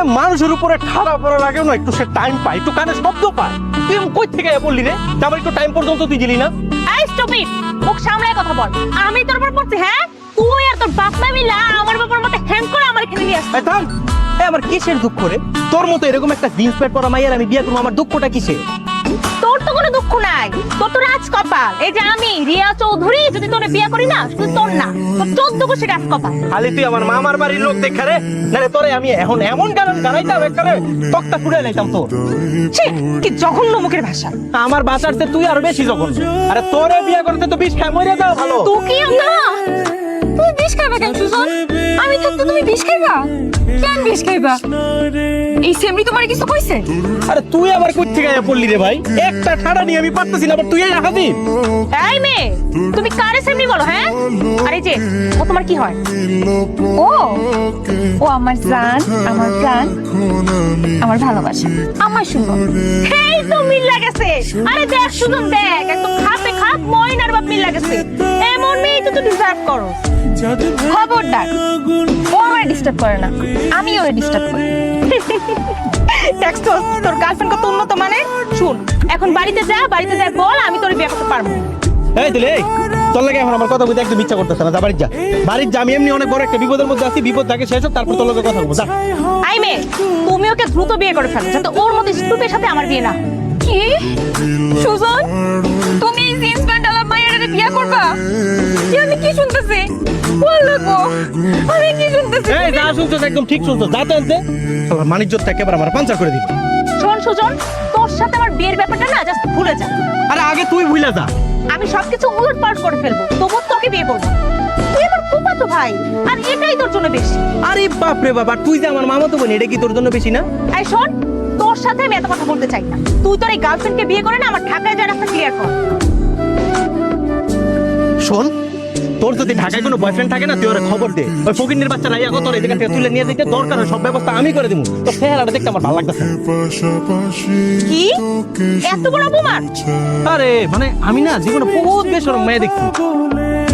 আরে মানুষের উপরে ঠাড়া পড়ার আগেও না একটু সে টাইম পায়, একটু কানে শব্দ পায়। তুই কই থেকে বললি রে? তারপর একটু টাইম পর্যন্ত তুই দিলি না। এই স্টুপিড, মুখ সামলায় কথা বল। আমি তোর উপর পড়ছি? হ্যাঁ, তুই আর তোর বাপ মা মিলা আমার বাবার মতো হ্যাং করে আমার এখানে নিয়ে আসছিস। এই থাম। আমার কিসের দুঃখ রে? তোর মতো এরকম একটা জিন্স প্যান্ট পরা মাইয়ার আমি বিয়ে করবো, আমার দুঃখটা কিসে? তোর তো কোনো দুঃখ নাই, তোর তো রাজ কপাল। এই যে আমি রিয়া চৌধুরী যদি তোরে বিয়ে করি না, শুধু তোর না, তোর 14 কোটি রাজ কপাল। খালি তুই আমার মামার বাড়ির লোক দেখা রে, নারে তোরে আমি এখন এমন গান গাইতাম একবারে তক্তা ফুড়ে লাইতাম তোর। ছি, কি জঘন্য মুখের ভাষা। আমার বাঁচারতে তুই আরো বেশি জঘন্য। আরে তোরে বিয়ে করতে তো বিষ খায় মরে যাওয়া ভালো। তুই কি না? তুই বিষ খাইবা কেন সুজন? আমি থাকতে তুমি বিষ খাইবা? কেন বিষ খাইবা? এই সেমরি তোমার কিছু কইছে? আরে তুই আবার কই থেকে আয়া পড়লি রে ভাই? একটা ঠাড়া নিয়ে আমি পারতেছি না, আবার তুই আয়া হাজির। এই মেয়ে, তুমি কারে সেমরি বলো? হ্যাঁ, আরে যে ও তোমার কি হয়? ও ও আমার জান, আমার প্রাণ, আমার ভালোবাসা, আমার সুজন। এই তো মিল লাগেছে। আরে দেখ সুজন, দেখ একদম খাপে খাপ ময়নার বাপ মিল লাগেছে। এমন মেয়ে তো তুই ডিজার্ভ করো। খবরদার, ওরে ডিস্টার্ব করে না, আমি ওরে ডিস্টার্ব করি। টেক্সট তোর গার্লফ্রেন্ড কত উন্নত মানে। শুন, এখন বাড়িতে যা, বাড়িতে যা বল আমি তোরে বিয়ে করতে পারবো। এই দিলে এই তোর লাগে এখন আমার কথা বলতে একদম ইচ্ছা করতেছে না। যা বাড়ি যা, বাড়ি যা। আমি এমনি অনেক বড় একটা বিপদের মধ্যে আছি, বিপদ থাকে শেষ হোক, তারপর তোর লগে কথা বলবো। যা। আই মেয়ে, তুমি ওকে দ্রুত বিয়ে করে ফেলো, যাতে ওর মতো স্টুপের সাথে আমার বিয়ে না। কি সুজন, তুমি জিন্স প্যান্ট আলা মাইয়ারে বিয়ে করবা? কি আমি কি শুনতেছি? বলো গো, আমি কি শুনতেছি? এই যা শুনছস একদম ঠিক শুনছস। যা তো আনতে শালা মানিজ্জত একেবারে আমার পাঞ্চার করে দিবি। শোন সুজন, তোর সাথে আমার বিয়ের ব্যাপারটা না জাস্ট ভুলে যা। আরে আগে তুই ভুইলা যা। আমি সবকিছু উলটপালট করে ফেলবো, তবু তোকে বিয়ে করবো। তুই আমার ফুফাতো ভাই, আর এটাই তোর জন্য বেশি। আরে বাপ রে বাবা, তুই যে আমার মামাতো বোন, এটা কি তোর জন্য বেশি না? এই শোন, তোর সাথে আমি এত কথা বলতে চাই না। তুই তোর এই গার্লফ্রেন্ডকে বিয়ে করে না আমার ঢাকায় যাওয়ার একটা ক্লিয়ার কর। শোন, তোর যদি ঢাকায় কোনো বয়ফ্রেন্ড থাকে না, তুই ওরে খবর দে। ওই ফকিন্নির বাচ্চা রাইয়া কত এই জায়গা থেকে তুলে নিয়ে যেতে দরকার হয়, সব ব্যবস্থা আমি করে দেবো। তো চেহারাটা দেখতে আমার ভালো লাগতেছে। কি এত বড় অপমান? আরে মানে আমি না জীবনে বহুত বেশরম মেয়ে দেখছি।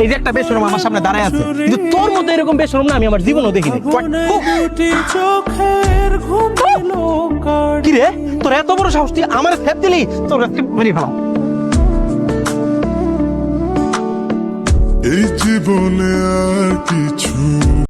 এই যে একটা বেশরম আমার সামনে দাঁড়ায় আছে, কিন্তু তোর মধ্যে এরকম বেশরম না আমি আমার জীবনেও দেখিনি। কি রে, তোর এত বড় সাহস, তুই আমার ফেপ দিলি? তোর মেরে ফেলাম। এই জীবনে আর কিছু